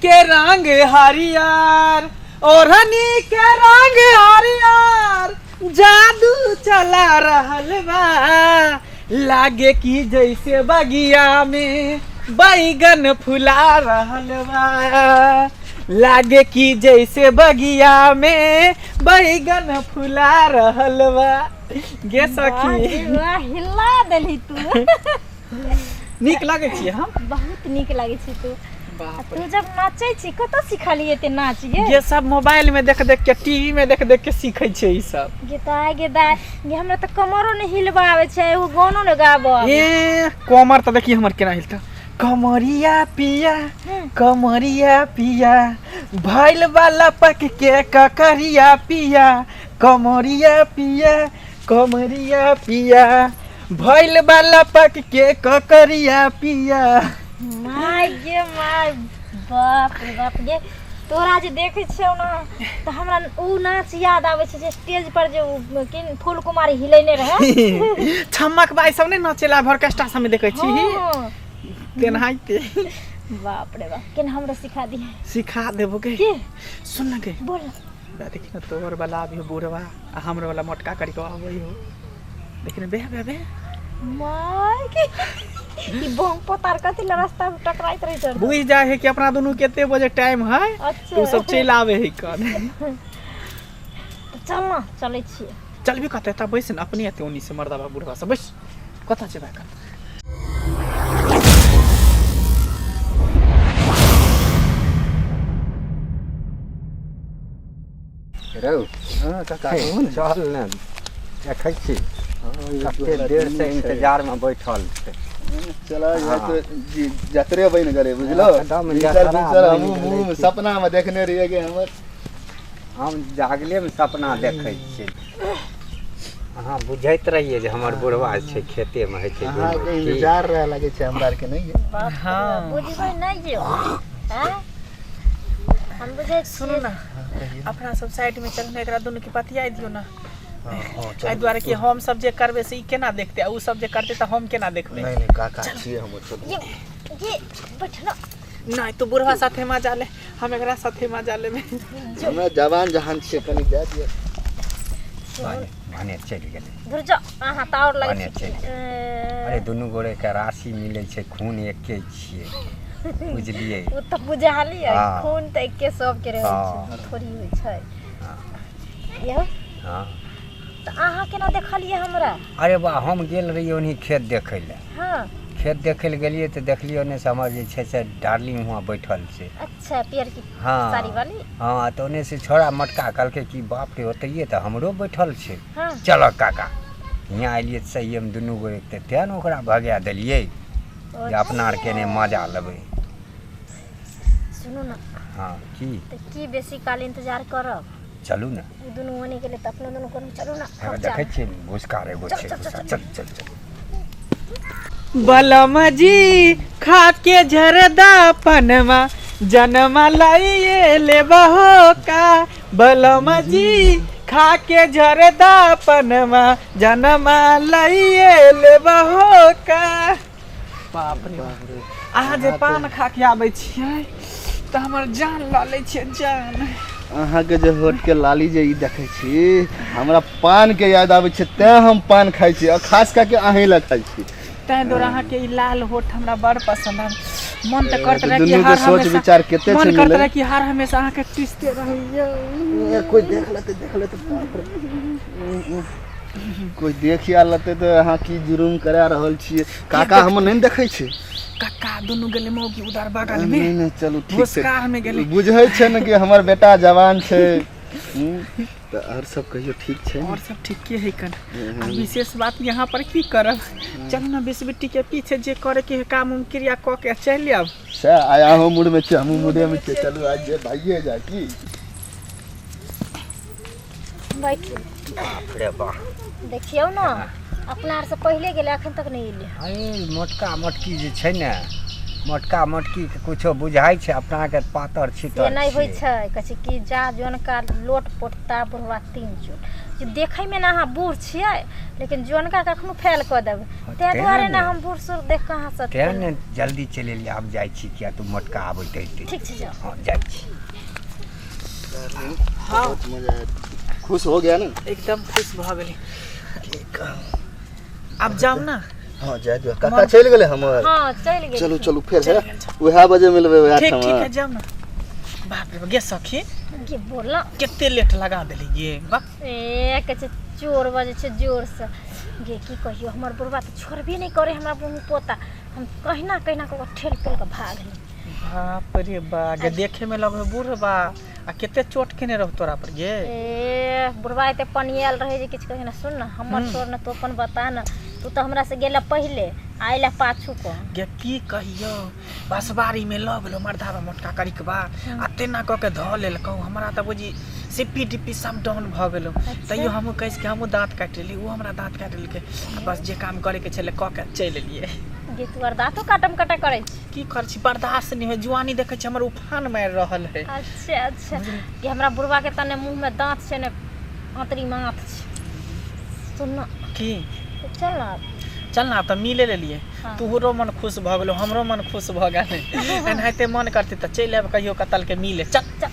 के रंग हरियर ओढ़नी के रंग हरियर जादू चला रहल बा लागे कि जैसे बगिया में बैगन फुला रहल बा लागे कि जैसे बगिया में बैगन फुला रहल बा गे सखी वाह हिला देली तू नीक लागे छी हम बहुत नीक लागे छी तू तू जब नाचे छी कत सिखलिए एते नाच ये सब मोबाइल में देख देख के टीवी में देख देख के सीखे छे ई सब गेदा ये हमरा त कमरो ने हिलबावे छै उ गानो ने गाबो ए कमर त देखी हमर केना हिलता कमरिया पिया भइल वाला पक के ककरिया पिया कमरिया पिया भइल वाला पक के ककरिया पिया माय बाप गे तोरा जे देखे छौ ना त हमरा उ नाच याद आवे छै जे स्टेज पर जे किन फूल कुमारी हिलेने रहे छमक बाई सब ने नाचेला ऑर्केस्ट्रा सब में देखे छी तेनाहिते बाप रे बाप केन हमरा सिखा देबो के सुन ना के बोल देखी ना तोहर वाला अभी बुढ़वा आ हमर वाला मोटका करी के आबै हो देखी ना बे माय के ई बम पतार कथि ल रास्ता में टकराइत रही छ बुझ जाए है कि अपना दोनों केते बजे टाइम है अच्छा तू सब चल आवे है कर चल ना चले छी चलबी कते त बैस न अपने एते ओनी से मर्दाबा बुढ़वा सब बैस कथा जेबा कर रौ हां काका चल न देखै छी कते देर से इंतजार में बैठल छै चला ये तो यात्रा बन गए बुझलो हम सपना में देखने रहिए कि हम जागले में सपना देखै छी अहाँ बुझैत रहिए जे हमर बुढ़वा छै खेते में है छै हां इंतजार रह लगे छै हमरा के नहीं हां बुझबै नहीं जो हैं हम बुझै सुनो ना अपना सब साइड में चलने एकरा दोनों के पतिया दियो ना आई द्वारा कि हम सब जे करबे से ई केना देखते उ सब जे करते त हम केना देखबे नहीं काका छिए हम ये बैठना नहीं तो बुढ़वा साथे मा जाले हम एकरा साथे मा जाले में हमरा जवान जहान से कनी जा दिए भने चल गेले दूर जा अहाँ त और लगे अरे दुनु गोरे के राशि मिलै छै खून एके छिए बुझलिए ओ त बुझाली खून त एके सब के रहै छै थोड़ी होय छै यो हां त अहाँ केना देखलिए हमरा अरे बा हम गेल रहिए ओनी खेत देखै ले हां खेत देखे ले गेलिए त देखलिए ओने से हमर जे छै से डार्लिंग वहां बैठल छै अच्छा पियर की हाँ, साड़ी वाली हां त ओने से छोरा मटका कहलके कि बाप रे ओतइए त हमरो बैठल छै हां चलो काका यहाँ आइलिए सही हम दुनू गो एक तेन ओकरा भगा देलिए जे अपना आर केने मजा लेबै सुनो ना हां की बेसी काल इंतजार करब चलू ना दुनू होने के लिए त अपना दोनों कोनो चलू ना देखै छियै भुसकार एगो छै चल बलम जी खा के झरदा पनमा जनमा लाइए ले बहो का बलम जी खा के झरदा पनमा जनमा लाइए ले बहो का बाप रे अहाँ जे पान खा के आबै छियै त हमर जान ल लै छै जान अहाँ के जे होठ के लाली जे ई देखै छी हमरा पान के याद आबै छै तै हम पान खाइ छी आ खास क के अहीं ल खाइ छी तै दोर अहाँ के ई लाल होठ हमरा बड़ पसंद है मन त करत रहे कि हर सोच विचार केते छै मन करत रहे कि हर हमेशा अहाँ के टिसते रहिए कोई देख लेते बाप रे कोई देखिया लेते त अहाँ की जुर्म करा रहल छी काका हम नहीं देखै छी काका दोनों गेले मौगी उधर बगल में नहीं चलो ठीक छै भुसकार में गेले बुझै छै न कि हमर बेटा जवान छै त और सब कहियो ठीक छै और सब ठीक है कन विशेष बात यहाँ पर की करब चल ना बेसबेटी के पीछे जे करे के काम उम क्रिया क के चल आब से आया हो मूड में छै हम मूड में छै चलो आज जे भाइए जा की बैठ बाप रे बा देखियौ ना अपना से पहले गेले अखन तक नहीं एले अरे मोटका मोटकी जे छै ने मोटका मोटकी के कुछो बुझाई छै अपना के पातर छितर से नहीं होय छै कछि कि जा जोन का लोट पोटता बुढ़वा तीन चोट जे देखै में ना अहाँ बूढ़ छियै लेकिन जोनका कखनो फेल कऽ देबै तै दुआरे ना हम बूढ़ सूढ़ देख कहाँ से तें ने जल्दी चले लिए आब जाइ छी किया तू मोटका आबैत अइते ठीक छै जाओ हाँ जाइ छी हाँ बहुत मजा आया। खुश हो गया ना? एकदम खुश भ गेली अब जाओ ना हाँ जाए दियो काका चल गेले हमर। हां चल गेल चलू चलू फेर है वह बजे मिलबे वह ठीक ठाम। ठीक है जाओ ना बाप रे गे सखी के बोलला केते लेट लगा देली ये बाप ए कहे चोर बजे छै जोर से गे की कहियो हमर बुढ़वा तो छोड़बे नहीं करे हमरा मुंह पोता हम कहिना कहिना को ठेल पेल के भाग गई बाप रे बा गे देखे में लगे बूढ़ बा आ केते चोट केने रह तोरा पर गे ए बुढ़वा एते पनियल रहे जे किछ कहे ना सुन ना हमर छोड़ ना तो अपन बता ना तू तो हमरा से गेला पहले आइला पाछू को गे की कहियो बसबारी में लग गेलो मर्दावा मोटका करी के बा आ तेना क के ध लेलकौ हमरा त बुझी सिप्पी टिप्पी सब डाउन भ गेलो तैयो हम कह के हम दांत काट लेली वो हमरा दांत काट लेलके बस जे काम करे के छले क के चल एलिए गे तू दांतो काटम काटा करे छी की कर छी बर्दाश्त नहीं हो जुआनी देखे छी हमर उफान मार रहल है अच्छा अच्छा कि हमरा बुढ़वा के तने मुंह में दांत छै ने आंतरी माथ छै सुन ना की चल ना त मिले ले लिए हाँ। तोहरो मन खुश भ गेलो हमरो मन खुश भ गेल एनाहिते मन करते त चल आब कहियो कतल के मिले चल चल